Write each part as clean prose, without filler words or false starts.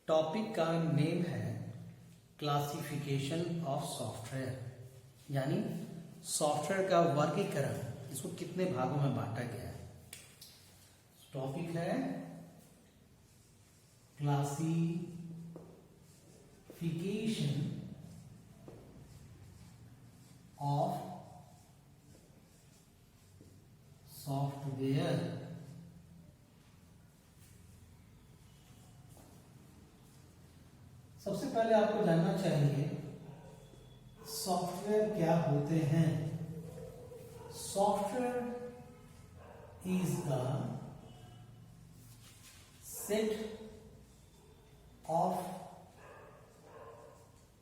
Topic का name है classification of software, यानी सॉफ्टवेयर का वर्गीकरण, इसको कितने भागों में बांटा गया है। टॉपिक है क्लासिफिकेशन ऑफ सॉफ्टवेयर। सबसे पहले आपको जानना चाहिए सॉफ्टवेयर क्या होते हैं। Software is the set of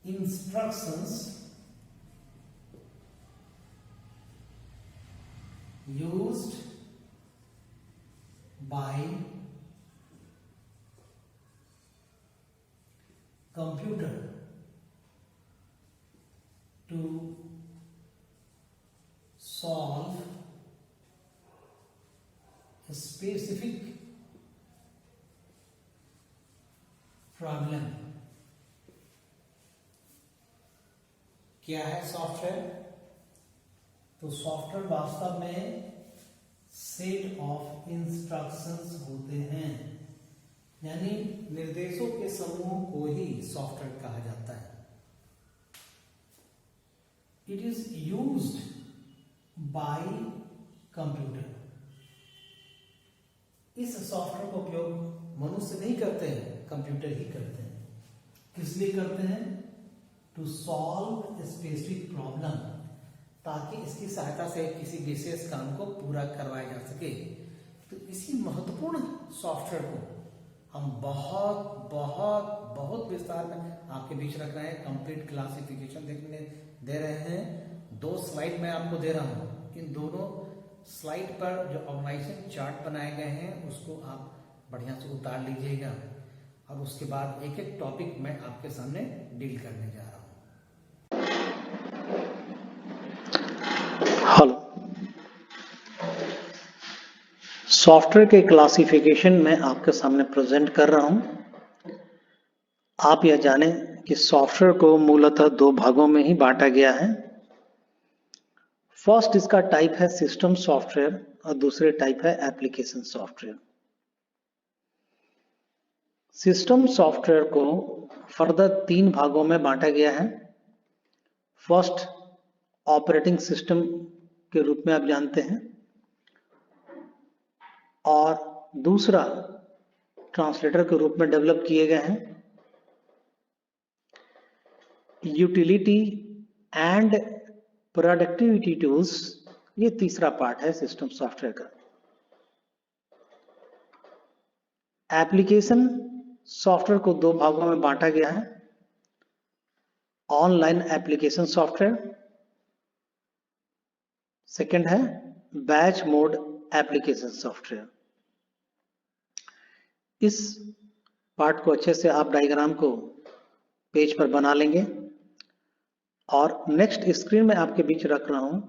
instructions used by computer to solve a specific problem। क्या है सॉफ्टवेयर? तो सॉफ्टवेयर वास्तव में सेट ऑफ इंस्ट्रक्शंस होते हैं, यानी निर्देशों के समूह को ही सॉफ्टवेयर कहा जाता है। It is used by computer. इस सॉफ्टवेयर का उपयोग मनुष्य नहीं करते हैं, कंप्यूटर ही करते हैं। किस लिए करते हैं? To solve a specific problem, ताकि इसकी सहायता से किसी विशेष काम को पूरा करवाया जा सके। तो इसी महत्वपूर्ण सॉफ्टवेयर को हम बहुत विस्तार में आपके बीच रख रहे हैं। कंप्लीट क्लासिफिकेशन देखने दे रहे हैं। 2 स्लाइड मैं आपको दे रहा हूं। इन दोनों स्लाइड पर जो ऑर्गेनाइजेशन चार्ट बनाए गए हैं उसको आप बढ़िया से उतार लीजिएगा, और उसके बाद एक एक टॉपिक मैं आपके सामने डील करने जा रहा हूं। हेलो, सॉफ्टवेयर के क्लासिफिकेशन में आपके सामने प्रेजेंट कर रहा हूं। आप यह जानें कि सॉफ्टवेयर को मूलतः 2 भागों में ही बांटा गया है। फर्स्ट इसका टाइप है सिस्टम सॉफ्टवेयर और दूसरे टाइप है एप्लीकेशन सॉफ्टवेयर। सिस्टम सॉफ्टवेयर को फर्दर 3 भागों में बांटा गया है। फर्स्ट ऑपरेटिंग सिस्टम के रूप में आप जानते हैं, और दूसरा ट्रांसलेटर के रूप में डेवलप किए गए हैं। यूटिलिटी एंड प्रोडक्टिविटी टूल्स, ये तीसरा पार्ट है सिस्टम सॉफ्टवेयर का। एप्लीकेशन सॉफ्टवेयर को 2 भागों में बांटा गया है। ऑनलाइन एप्लीकेशन सॉफ्टवेयर, सेकंड है बैच मोड एप्लीकेशन सॉफ्टवेयर। इस पार्ट को अच्छे से आप डायग्राम को पेज पर बना लेंगे, और नेक्स्ट स्क्रीन में आपके बीच रख रहा हूं,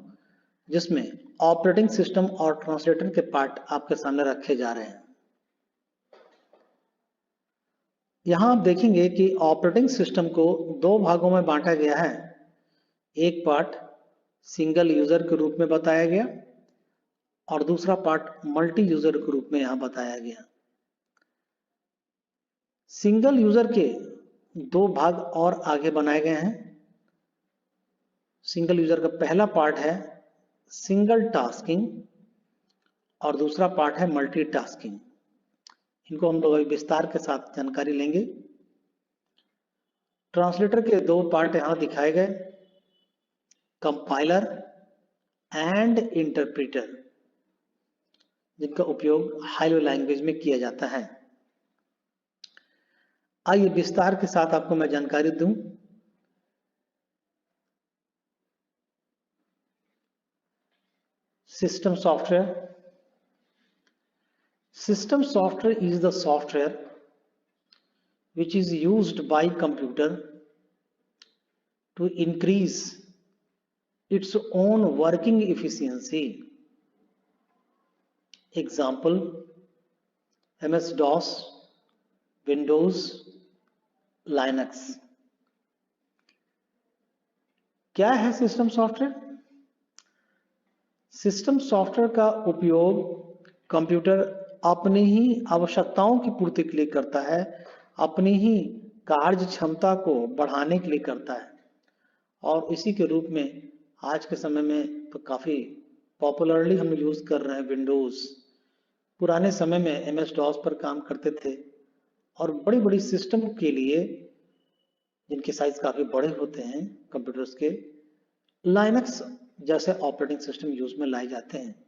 जिसमें ऑपरेटिंग सिस्टम और ट्रांसलेटर के पार्ट आपके सामने रखे जा रहे हैं। यहां आप देखेंगे कि ऑपरेटिंग सिस्टम को 2 भागों में बांटा गया है। एक पार्ट सिंगल यूजर के रूप में बताया गया, और दूसरा पार्ट मल्टी यूजर के रूप में यहां बताया गया। सिंगल यूजर के 2 भाग और आगे बनाए गए हैं। सिंगल यूजर का पहला पार्ट है सिंगल टास्किंग, और दूसरा पार्ट है मल्टीटास्किंग। इनको हम लोग विस्तार के साथ जानकारी लेंगे। ट्रांसलेटर के 2 पार्ट यहां दिखाए गए, कंपाइलर एंड इंटरप्रेटर, जिनका उपयोग हाई लेवल लैंग्वेज में किया जाता है। आइए विस्तार के साथ आपको मैं जानकारी दूं। System software. System software is the software which is used by computer to increase its own working efficiency. Example: MS-DOS, Windows, Linux. क्या है सिस्टम सॉफ्टवेयर? सिस्टम सॉफ्टवेयर का उपयोग कंप्यूटर अपनी ही आवश्यकताओं की पूर्ति के लिए करता है, अपनी ही कार्य क्षमता को बढ़ाने के लिए करता है, और इसी के रूप में आज के समय में तो काफ़ी पॉपुलरली हम यूज़ कर रहे हैं विंडोज़। पुराने समय में एमएस डॉस पर काम करते थे, और बड़ी बड़ी सिस्टम के लिए जिनके साइज काफ़ी बड़े होते हैं कंप्यूटर्स के, लाइनक्स जैसे ऑपरेटिंग सिस्टम यूज में लाए जाते हैं।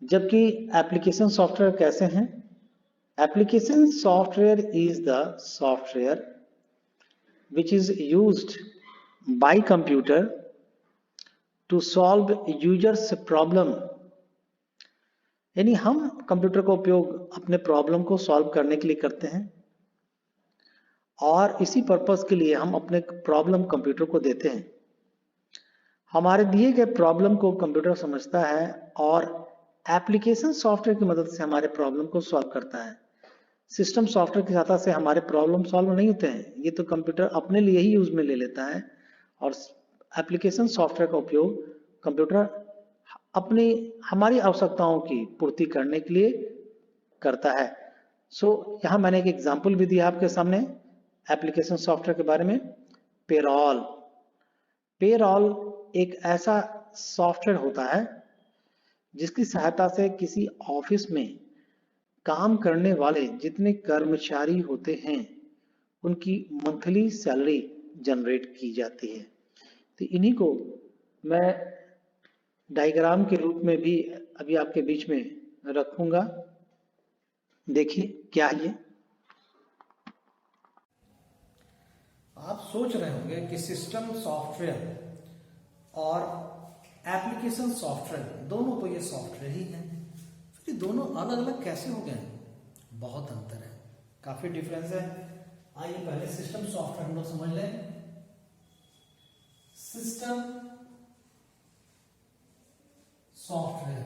जबकि एप्लीकेशन सॉफ्टवेयर कैसे हैं? Application software is the software which is used by computer to solve users problem। यानी हम कंप्यूटर का उपयोग अपने प्रॉब्लम को सॉल्व करने के लिए करते हैं, और इसी पर्पस के लिए हम अपने प्रॉब्लम कंप्यूटर को देते हैं। हमारे दिए गए प्रॉब्लम को कंप्यूटर समझता है और एप्लीकेशन सॉफ्टवेयर की मदद से हमारे प्रॉब्लम को सॉल्व करता है। सिस्टम सॉफ्टवेयर की सहायता से हमारे प्रॉब्लम सॉल्व नहीं होते हैं, ये तो कंप्यूटर अपने लिए ही यूज में ले लेता है, और एप्लीकेशन सॉफ्टवेयर का उपयोग कंप्यूटर अपनी हमारी आवश्यकताओं की पूर्ति करने के लिए करता है। यहाँ मैंने एक एग्जांपल भी दिया आपके सामने एप्लीकेशन सॉफ्टवेयर के बारे में। पेरोल एक ऐसा सॉफ्टवेयर होता है जिसकी सहायता से किसी ऑफिस में काम करने वाले जितने कर्मचारी होते हैं उनकी मंथली सैलरी जनरेट की जाती है। तो इन्हीं को मैं डायग्राम के रूप में भी अभी आपके बीच में रखूंगा। देखिए क्या है ये। आप सोच रहे होंगे कि सिस्टम सॉफ्टवेयर और एप्लीकेशन सॉफ्टवेयर दोनों तो ये सॉफ्टवेयर ही हैं, फिर ये दोनों अलग अलग कैसे हो गए? बहुत अंतर है, काफी डिफरेंस है। आइए पहले सिस्टम सॉफ्टवेयर हम लोग समझ लें। सिस्टम सॉफ्टवेयर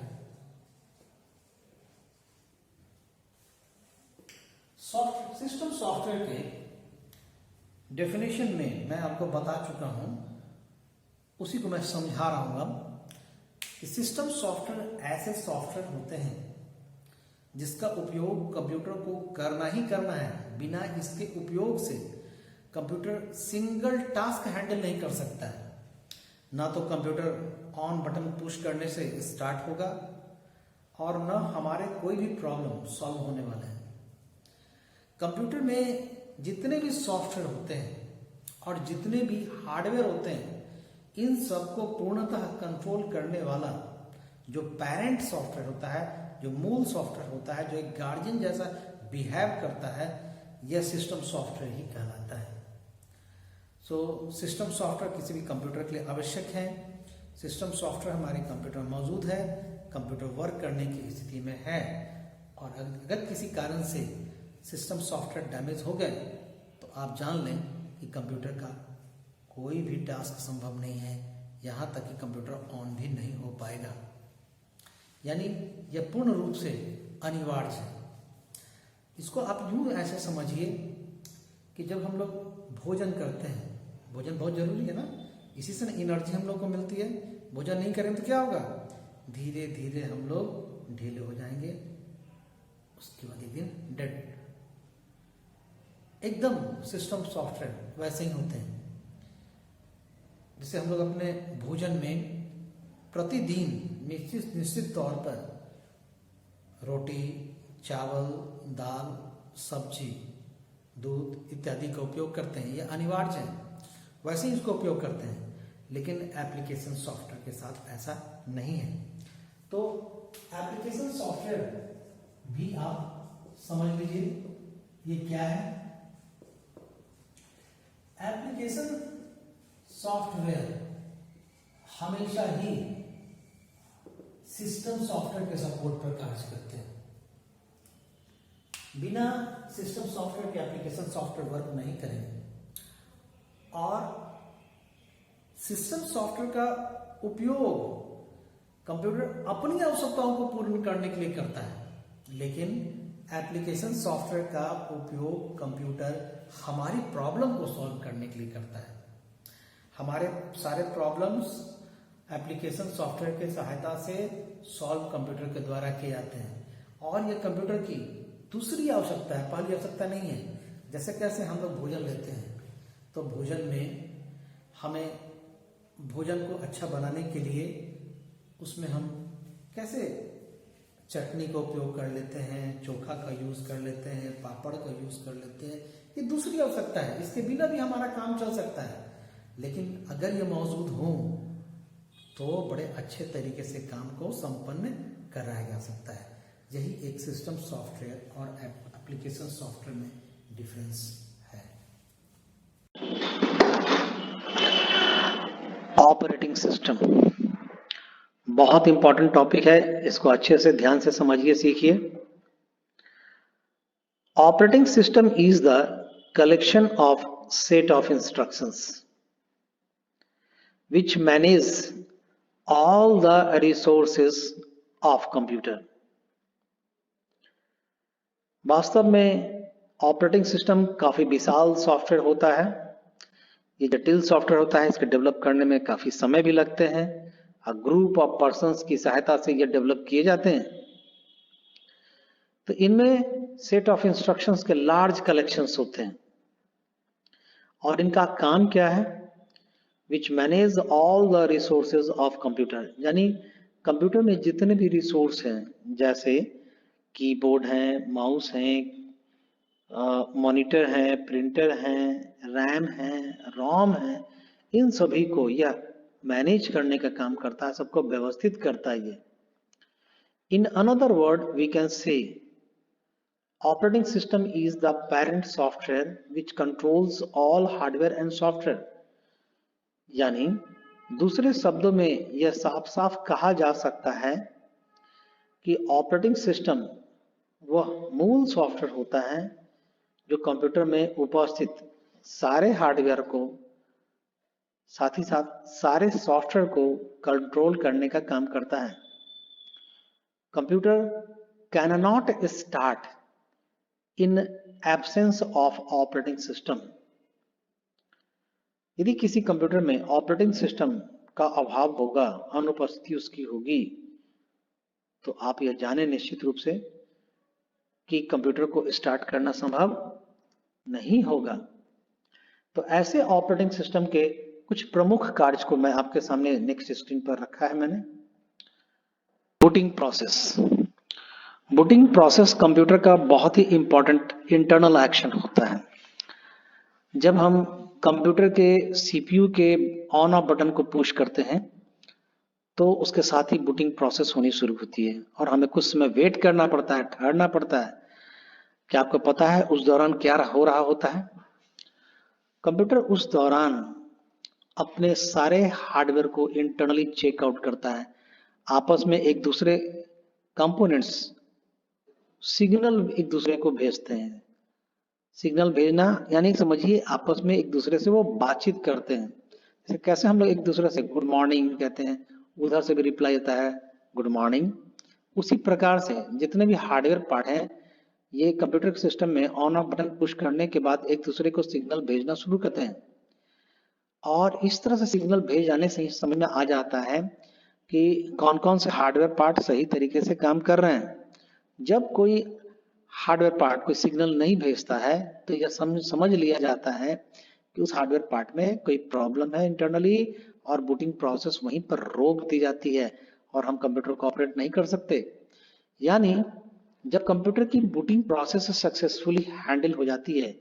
सिस्टम सॉफ्टवेयर के डेफिनेशन में मैं आपको बता चुका हूं, उसी को मैं समझा रहा हूं अब कि सिस्टम सॉफ्टवेयर ऐसे सॉफ्टवेयर होते हैं जिसका उपयोग कंप्यूटर को करना ही करना है। बिना इसके उपयोग से कंप्यूटर सिंगल टास्क हैंडल नहीं कर सकता है। ना तो कंप्यूटर ऑन बटन पुश करने से स्टार्ट होगा और न हमारे कोई भी प्रॉब्लम सॉल्व होने वाला है। कंप्यूटर में जितने भी सॉफ्टवेयर होते हैं और जितने भी हार्डवेयर होते हैं, इन सबको पूर्णतः कंट्रोल करने वाला जो पेरेंट सॉफ्टवेयर होता है, जो मूल सॉफ्टवेयर होता है, जो एक गार्जियन जैसा बिहेव करता है, यह सिस्टम सॉफ्टवेयर ही कहलाता है। सिस्टम सॉफ्टवेयर किसी भी कंप्यूटर के लिए आवश्यक है। सिस्टम सॉफ्टवेयर हमारे कंप्यूटर में मौजूद है, कंप्यूटर वर्क करने की स्थिति में है, और अगर किसी कारण से सिस्टम सॉफ्टवेयर डैमेज हो गए तो आप जान लें कि कंप्यूटर का कोई भी टास्क संभव नहीं है, यहाँ तक कि कंप्यूटर ऑन भी नहीं हो पाएगा। यानी यह पूर्ण रूप से अनिवार्य है। इसको आप यूं ऐसे समझिए कि जब हम लोग भोजन करते हैं, भोजन बहुत जरूरी है ना, इसी से एनर्जी हम लोग को मिलती है। भोजन नहीं करेंगे तो क्या होगा? धीरे धीरे हम लोग ढीले हो जाएंगे, उसके बाद एक दिन डेड। एकदम सिस्टम सॉफ्टवेयर वैसे ही होते हैं। जैसे हम लोग अपने भोजन में प्रतिदिन निश्चित तौर पर रोटी, चावल, दाल, सब्जी, दूध इत्यादि का उपयोग करते हैं, ये अनिवार्य है, वैसे ही इसको उपयोग करते हैं। लेकिन एप्लीकेशन सॉफ्टवेयर के साथ ऐसा नहीं है। तो एप्लीकेशन सॉफ्टवेयर भी आप समझ लीजिए ये क्या है। एप्लीकेशन सॉफ्टवेयर हमेशा ही सिस्टम सॉफ्टवेयर के सपोर्ट पर कार्य करते हैं। बिना सिस्टम सॉफ्टवेयर के एप्लीकेशन सॉफ्टवेयर वर्क नहीं करेंगे। और सिस्टम सॉफ्टवेयर का उपयोग कंप्यूटर अपनी आवश्यकताओं को पूर्ण करने के लिए करता है, लेकिन एप्लीकेशन सॉफ्टवेयर का उपयोग कंप्यूटर हमारी प्रॉब्लम को सॉल्व करने के लिए करता है। हमारे सारे प्रॉब्लम्स एप्लीकेशन सॉफ्टवेयर की सहायता से सॉल्व कंप्यूटर के द्वारा किए जाते हैं और ये कंप्यूटर की दूसरी आवश्यकता है, पहली आवश्यकता नहीं है। जैसे कैसे हम लोग भोजन लेते हैं तो भोजन में हमें भोजन को अच्छा बनाने के लिए उसमें हम कैसे चटनी का उपयोग कर लेते हैं, चोखा का यूज कर लेते हैं, पापड़ का यूज कर लेते हैं, ये दूसरी आवश्यकता है, इसके बिना भी हमारा काम चल सकता है। लेकिन अगर ये मौजूद हो तो बड़े अच्छे तरीके से काम को संपन्न कराया जा सकता है। यही एक सिस्टम सॉफ्टवेयर और एप्लीकेशन सॉफ्टवेयर में डिफरेंस है। ऑपरेटिंग सिस्टम बहुत इंपॉर्टेंट टॉपिक है, इसको अच्छे से ध्यान से समझिए, सीखिए। Operating system is the collection of set of instructions which manage all the resources of computer। वास्तव में ऑपरेटिंग सिस्टम काफी विशाल सॉफ्टवेयर होता है, ये जटिल सॉफ्टवेयर होता है, इसके डेवलप करने में काफी समय भी लगते हैं और ग्रुप ऑफ पर्संस की सहायता से ये डेवलप किए जाते हैं। तो इनमें सेट ऑफ इंस्ट्रक्शंस के लार्ज कलेक्शंस होते हैं और इनका काम क्या है, which manage all the resources of computer, यानी कंप्यूटर में जितने भी रिसोर्स हैं, जैसे कीबोर्ड हैं, माउस हैं, मॉनिटर है, प्रिंटर है, रैम है, रोम है, इन सभी को यह मैनेज करने का काम करता है, सबको व्यवस्थित करता है ये। In another word we can say operating system is the parent software which controls all hardware and software, यानी दूसरे शब्दों में यह साफ साफ कहा जा सकता है कि ऑपरेटिंग सिस्टम वह मूल सॉफ्टवेयर होता है जो कंप्यूटर में उपस्थित सारे हार्डवेयर को, साथ ही साथ सारे सॉफ्टवेयर को कंट्रोल करने का काम करता है। Computer can not start in absence of operating system. यदि किसी कंप्यूटर में ऑपरेटिंग सिस्टम का अभाव होगा, अनुपस्थिति उसकी होगी, तो आप यह जाने निश्चित रूप से कि कंप्यूटर को स्टार्ट करना संभव नहीं होगा। तो ऐसे ऑपरेटिंग सिस्टम के कुछ प्रमुख कार्य को मैं आपके सामने नेक्स्ट स्क्रीन पर रखा है मैंने। Booting process. Booting process computer का बहुत ही इंपॉर्टेंट इंटरनल एक्शन होता है। जब हम कंप्यूटर के सीपीयू के ऑन ऑफ बटन को पुश करते हैं तो उसके साथ ही बूटिंग प्रोसेस होनी शुरू होती है और हमें कुछ समय वेट करना पड़ता है, ठहरना पड़ता है। क्या आपको पता है उस दौरान क्या हो रहा होता है? कंप्यूटर उस दौरान अपने सारे हार्डवेयर को इंटरनली चेकआउट करता है, आपस में एक दूसरे कंपोनेंट्स सिग्नल एक दूसरे को भेजते हैं। सिग्नल भेजना यानी समझिए आपस में एक दूसरे से वो बातचीत करते हैं। जैसे कैसे हम लोग एक दूसरे से गुड मॉर्निंग कहते हैं, उधर से भी रिप्लाई आता है गुड मॉर्निंग। उसी प्रकार से जितने भी हार्डवेयर पार्ट हैं, ये कंप्यूटर सिस्टम में ऑन ऑफ बटन पुश करने के बाद एक दूसरे को सिग्नल भेजना शुरू करते हैं और इस तरह से सिग्नल भेज जाने से ही समझ में आ जाता है कि कौन कौन से हार्डवेयर पार्ट सही तरीके से काम कर रहे हैं। जब कोई हार्डवेयर पार्ट कोई सिग्नल नहीं भेजता है तो यह समझ लिया जाता है कि उस हार्डवेयर पार्ट में कोई प्रॉब्लम है इंटरनली और बूटिंग प्रोसेस वहीं पर रोक दी जाती है और हम कंप्यूटर को ऑपरेट नहीं कर सकते। यानी जब कंप्यूटर की बूटिंग प्रोसेस सक्सेसफुली हैंडल हो जाती है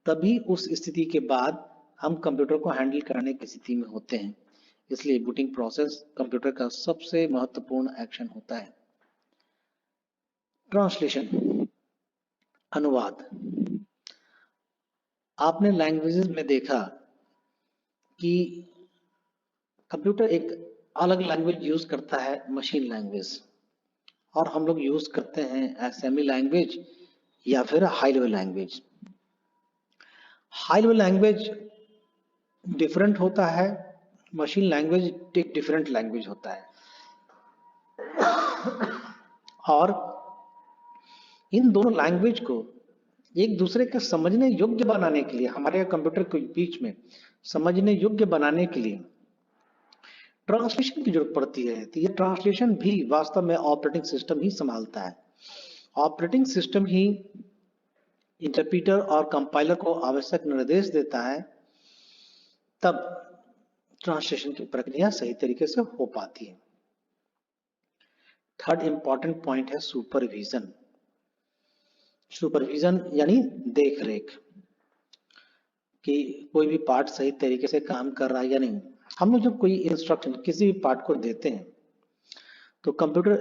तभी उस स्थिति के बाद हम कंप्यूटर को हैंडल करने की स्थिति में होते हैं। इसलिए बूटिंग प्रोसेस कंप्यूटर का सबसे महत्वपूर्ण एक्शन होता है। ट्रांसलेशन, अनुवाद। आपने लैंग्वेजेस में देखा कि कंप्यूटर एक अलग लैंग्वेज यूज करता है, मशीन लैंग्वेज, और हम लोग यूज करते हैं असेंबली लैंग्वेज या फिर high level language. High level language different होता है, मशीन लैंग्वेज एक डिफरेंट लैंग्वेज होता है। और इन दोनों लैंग्वेज को एक दूसरे के समझने योग्य बनाने के लिए, हमारे कंप्यूटर के बीच में समझने योग्य बनाने के लिए ट्रांसलेशन की जरूरत पड़ती है। तो ये ट्रांसलेशन भी वास्तव में ऑपरेटिंग सिस्टम ही संभालता है। ऑपरेटिंग सिस्टम ही इंटरप्रीटर और कंपाइलर को आवश्यक निर्देश देता है, तब ट्रांसलेशन की प्रक्रिया सही तरीके से हो पाती है। थर्ड इंपॉर्टेंट पॉइंट है सुपरविजन। सुपरविजन यानी देख रेख कि कोई भी पार्ट सही तरीके से काम कर रहा है या नहीं। हम लोग जब कोई इंस्ट्रक्शन किसी भी पार्ट को देते हैं तो कंप्यूटर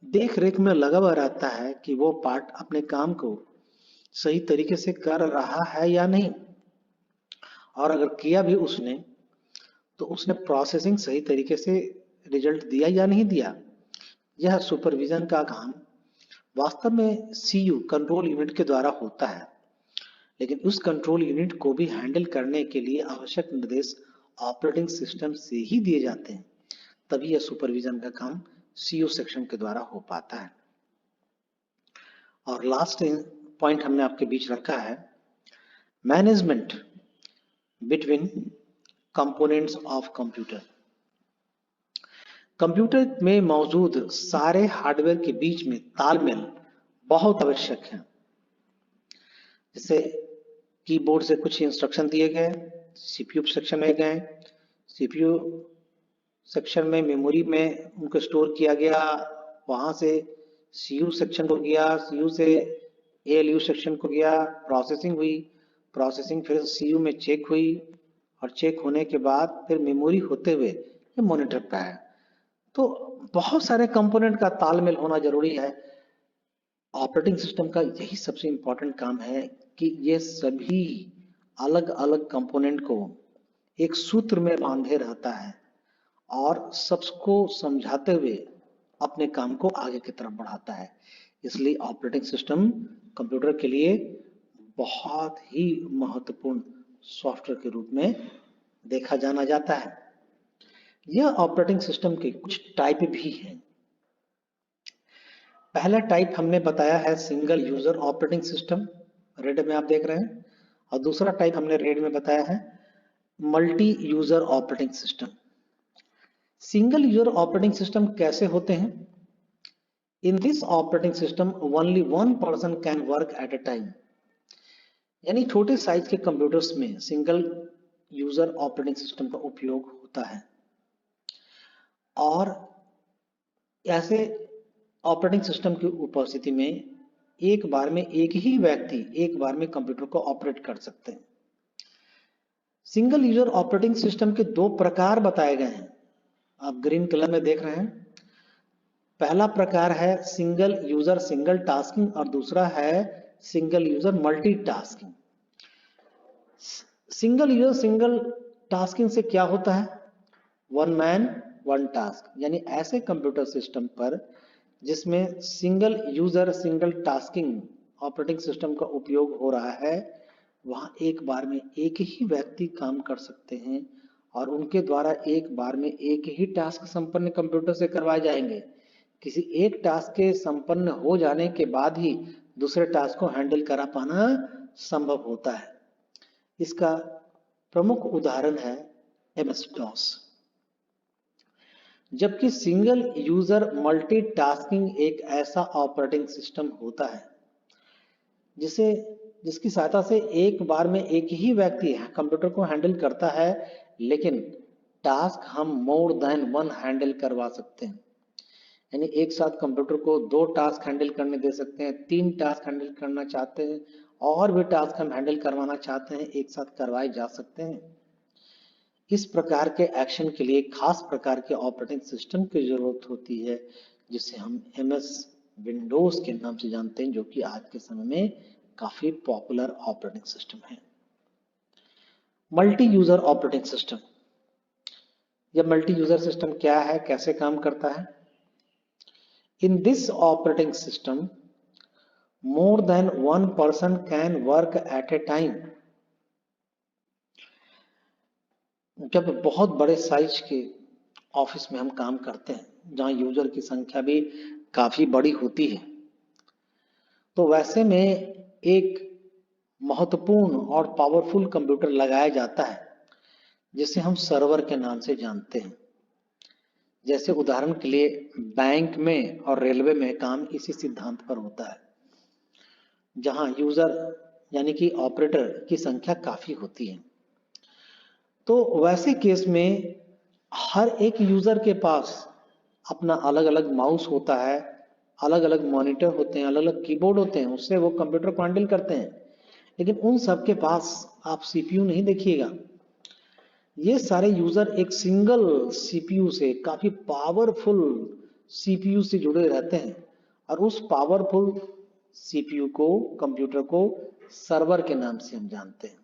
देख रेख में लगा हुआ रहता है कि वो पार्ट अपने काम को सही तरीके से कर रहा है या नहीं, और अगर किया भी उसने तो उसने प्रोसेसिंग सही तरीके से रिजल्ट दिया या नहीं दिया। यह सुपरविजन का काम वास्तव में सीयू कंट्रोल यूनिट के द्वारा होता है, लेकिन उस कंट्रोल यूनिट को भी हैंडल करने के लिए आवश्यक निर्देश ऑपरेटिंग सिस्टम से ही दिए जाते हैं, तभी यह सुपरविजन का काम सीयू सेक्शन के द्वारा हो पाता है। और लास्ट पॉइंट हमने आपके बीच रखा है management between components of computer. Computer में मौजूद सारे हार्डवेयर के बीच में तालमेल बहुत आवश्यक है। जैसे कीबोर्ड से कुछ इंस्ट्रक्शन दिए गए, सीपीयू सेक्शन में गए, सीपीयू सेक्शन में मेमोरी में उनको स्टोर किया गया, वहां से सीयू सेक्शन को गया, सीयू से एएलयू सेक्शन को गया, प्रोसेसिंग हुई, प्रोसेसिंग फिर सीयू में चेक हुई, और चेक होने के बाद फिर मेमोरी होते हुए ये मॉनिटर पे आया। तो बहुत सारे कंपोनेंट का तालमेल होना जरूरी है। ऑपरेटिंग सिस्टम का यही सबसे इंपॉर्टेंट काम है कि ये सभी अलग अलग कंपोनेंट को एक सूत्र में बांधे रहता है और सबको समझाते हुए अपने काम को आगे की तरफ बढ़ाता है। इसलिए ऑपरेटिंग सिस्टम कंप्यूटर के लिए बहुत ही महत्वपूर्ण सॉफ्टवेयर के रूप में देखा जाना जाता है। यह ऑपरेटिंग सिस्टम के कुछ टाइप भी हैं। पहला टाइप हमने बताया है single user operating system, red में आप देख रहे हैं, और दूसरा टाइप हमने रेड में बताया है multi user operating system. Single user operating system कैसे होते हैं? In this operating system only one person can work at a time. यानी छोटे साइज के कंप्यूटर्स में सिंगल यूजर ऑपरेटिंग सिस्टम का उपयोग होता है, और ऐसे ऑपरेटिंग सिस्टम की उपस्थिति में एक बार में एक ही व्यक्ति एक बार में कंप्यूटर को ऑपरेट कर सकते हैं। सिंगल यूजर ऑपरेटिंग सिस्टम के दो प्रकार बताए गए हैं, आप ग्रीन कलर में देख रहे हैं। पहला प्रकार है सिंगल यूजर सिंगल टास्किंग और दूसरा है single user multitasking. Single user single tasking से क्या होता है? वन मैन वन टास्क, यानी ऐसे कंप्यूटर सिस्टम पर जिसमें single user single tasking operating system का उपयोग हो रहा है, वहां एक बार में एक ही व्यक्ति काम कर सकते हैं और उनके द्वारा एक बार में एक ही टास्क संपन्न कंप्यूटर से करवाए जाएंगे। किसी एक टास्क के संपन्न हो जाने के बाद ही दूसरे टास्क को हैंडल करा पाना संभव होता है। इसका प्रमुख उदाहरण है MS DOS। जबकि सिंगल यूजर मल्टीटास्किंग एक ऐसा ऑपरेटिंग सिस्टम होता है जिसकी सहायता से एक बार में एक ही व्यक्ति कंप्यूटर को हैंडल करता है, लेकिन टास्क हम मोर देन वन हैंडल करवा सकते हैं। यानी एक साथ कंप्यूटर को दो टास्क हैंडल करने दे सकते हैं, तीन टास्क हैंडल करना चाहते हैं, और भी टास्क हम हैंडल करवाना चाहते हैं, एक साथ करवाए जा सकते हैं। इस प्रकार के एक्शन के लिए खास प्रकार के ऑपरेटिंग सिस्टम की जरूरत होती है, जिसे हम MS विंडोज के नाम से जानते हैं, जो कि आज के समय में काफी पॉपुलर ऑपरेटिंग सिस्टम है। मल्टी यूजर ऑपरेटिंग सिस्टम, यह मल्टी यूजर सिस्टम क्या है, कैसे काम करता है? In this operating system more than one person can work at A time. जब बहुत बड़े साइज के ऑफिस में हम काम करते हैं, जहां यूजर की संख्या भी काफी बड़ी होती है, तो तो वैसे में एक महत्वपूर्ण और पावरफुल कंप्यूटर लगाया जाता है जिसे हम सर्वर के नाम से जानते हैं। जैसे उदाहरण के लिए बैंक में और रेलवे में काम इसी सिद्धांत पर होता है, जहां यूजर यानी कि ऑपरेटर की संख्या काफी होती है। तो वैसे केस में हर एक यूजर के पास अपना अलग अलग माउस होता है, अलग अलग मॉनिटर होते हैं, अलग अलग कीबोर्ड होते हैं, उससे वो कंप्यूटर को हैंडल करते हैं। लेकिन उन सबके पास आप सीपीयू नहीं देखिएगा। ये सारे यूजर एक सिंगल सीपीयू से, काफी पावरफुल सीपीयू से जुड़े रहते हैं और उस पावरफुल सीपीयू को, कंप्यूटर को सर्वर के नाम से हम जानते हैं।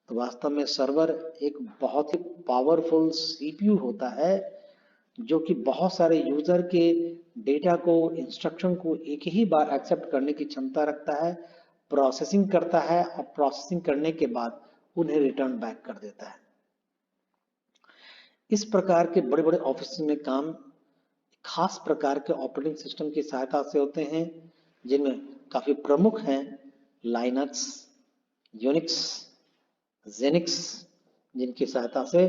तो वास्तव में सर्वर एक बहुत ही पावरफुल सीपीयू होता है जो कि बहुत सारे यूजर के डेटा को, इंस्ट्रक्शन को एक ही बार एक्सेप्ट करने की क्षमता रखता है, प्रोसेसिंग करता है और प्रोसेसिंग करने के बाद उन्हें रिटर्न बैक कर देता है। इस प्रकार के बड़े बड़े ऑफिस में काम खास प्रकार के ऑपरेटिंग सिस्टम की सहायता से होते हैं, जिनमें काफी प्रमुख हैं लाइनक्स, यूनिक्स, जेनिक्स, जिनकी सहायता से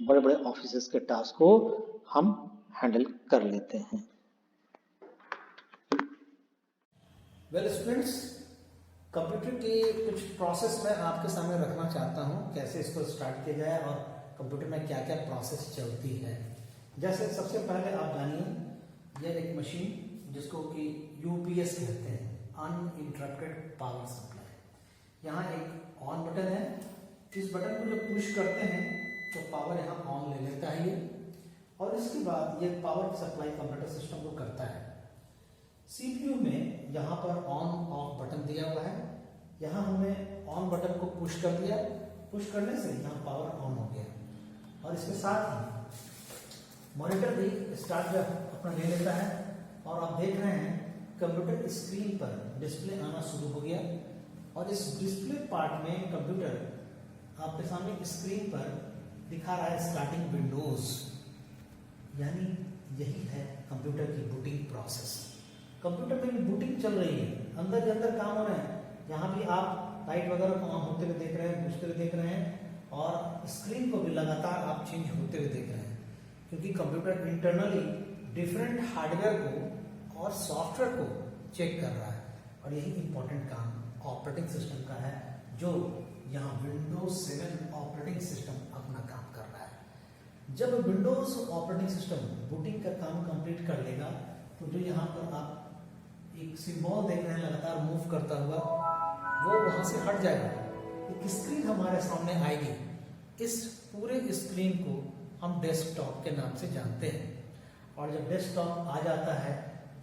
बड़े बड़े ऑफिस के टास्क को हम हैंडल कर लेते हैं। वेल स्टूडेंट्स, कंप्यूटर की कुछ प्रोसेस मैं आपके सामने रखना चाहता हूँ, कैसे इसको स्टार्ट किया जाए और कंप्यूटर में क्या क्या प्रोसेस चलती है। जैसे सबसे पहले आप जानिए, यह एक मशीन जिसको कि यूपीएस कहते हैं, अनइंटरप्टेड पावर सप्लाई। यहाँ एक ऑन बटन है, इस बटन को जब पुश करते हैं तो पावर यहाँ ऑन ले लेता है ये, और इसके बाद ये पावर सप्लाई कंप्यूटर सिस्टम को करता है। सीपीयू में यहाँ पर ऑन ऑफ बटन दिया हुआ है, यहाँ हमने ऑन बटन को पुश कर दिया, पुश करने से यहाँ पावर ऑन हो गया, और इसके साथ ही मॉनिटर भी स्टार्ट जब अपना ले लेता है, और आप देख रहे हैं कंप्यूटर स्क्रीन पर डिस्प्ले आना शुरू हो गया। और इस डिस्प्ले पार्ट में कंप्यूटर आपके सामने स्क्रीन पर दिखा रहा है स्टार्टिंग विंडोज, यानी यही है कंप्यूटर की बूटिंग प्रोसेस। कंप्यूटर में भी बूटिंग चल रही है, अंदर के अंदर काम हो रहे हैं। यहाँ भी आप लाइट वगैरह को ऑन होते हुए देख रहे हैं, बुझते हुए देख रहे हैं, और स्क्रीन को भी लगातार आप चेंज होते हुए देख रहे हैं, क्योंकि कंप्यूटर इंटरनली डिफरेंट हार्डवेयर को और सॉफ्टवेयर को चेक कर रहा है। और यही इंपॉर्टेंट काम ऑपरेटिंग सिस्टम का है, जो यहाँ विंडोज 7 ऑपरेटिंग सिस्टम अपना काम कर रहा है। जब विंडोज ऑपरेटिंग सिस्टम बूटिंग का काम कंप्लीट कर लेगा, तो जो यहाँ पर आप एक सिंबल देख रहे हैं लगातार मूव करता हुआ, वो वहां से हट जाएगा, एक स्क्रीन हमारे सामने आएगी। इस पूरे स्क्रीन को हम डेस्कटॉप के नाम से जानते हैं, और जब डेस्कटॉप आ जाता है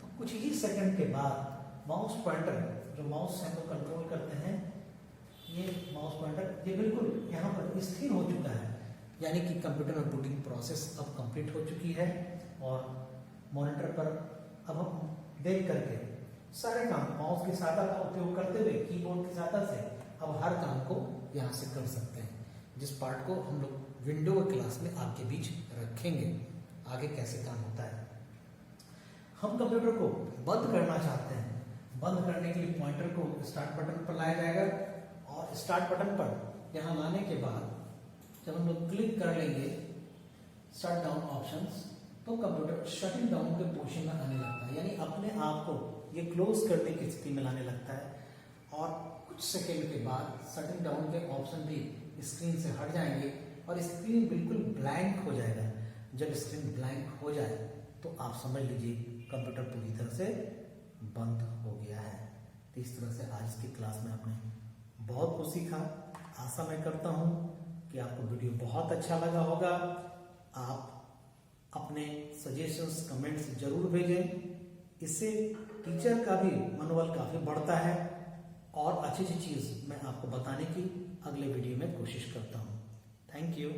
तो कुछ ही सेकंड के बाद माउस पॉइंटर, जो माउस है को कंट्रोल करते हैं, ये माउस पॉइंटर ये बिल्कुल यहाँ पर स्थिर हो चुका है, यानी कि कंप्यूटर में बूटिंग प्रोसेस अब कंप्लीट हो चुकी है। और मॉनिटर पर अब हम देख करके सारे काम माउस की सहायता का उपयोग करते हुए, कीबोर्ड की सहायता से अब हर काम को यहाँ से कर सकते हैं, जिस पार्ट को हम लोग विंडो क्लास में आपके बीच रखेंगे, आगे कैसे काम होता है। हम कंप्यूटर को बंद करना चाहते हैं, बंद करने के लिए पॉइंटर को स्टार्ट बटन पर लाया जाएगा, और स्टार्ट बटन पर यहाँ लाने के बाद जब हम लोग क्लिक कर लेंगे शट डाउन ऑप्शंस, तो कंप्यूटर शटिंग डाउन के पोर्शन में आने लगता है, यानी अपने आप को ये क्लोज करने की स्थिति में लाने लगता है। और कुछ सेकेंड के बाद शटिंग डाउन के ऑप्शन भी स्क्रीन से हट जाएंगे और स्क्रीन बिल्कुल ब्लैंक हो जाएगा। जब स्क्रीन ब्लैंक हो जाए तो आप समझ लीजिए कंप्यूटर पूरी तरह से बंद हो गया है। तो इस तरह से आज की क्लास में आपने बहुत कुछ सीखा। आशा मैं करता हूँ कि आपको वीडियो बहुत अच्छा लगा होगा। आप अपने सजेशंस, कमेंट्स जरूर भेजें, इससे टीचर का भी मनोबल काफी बढ़ता है और अच्छी अच्छी चीज मैं आपको बताने की अगले वीडियो में कोशिश करता हूँ। Thank you.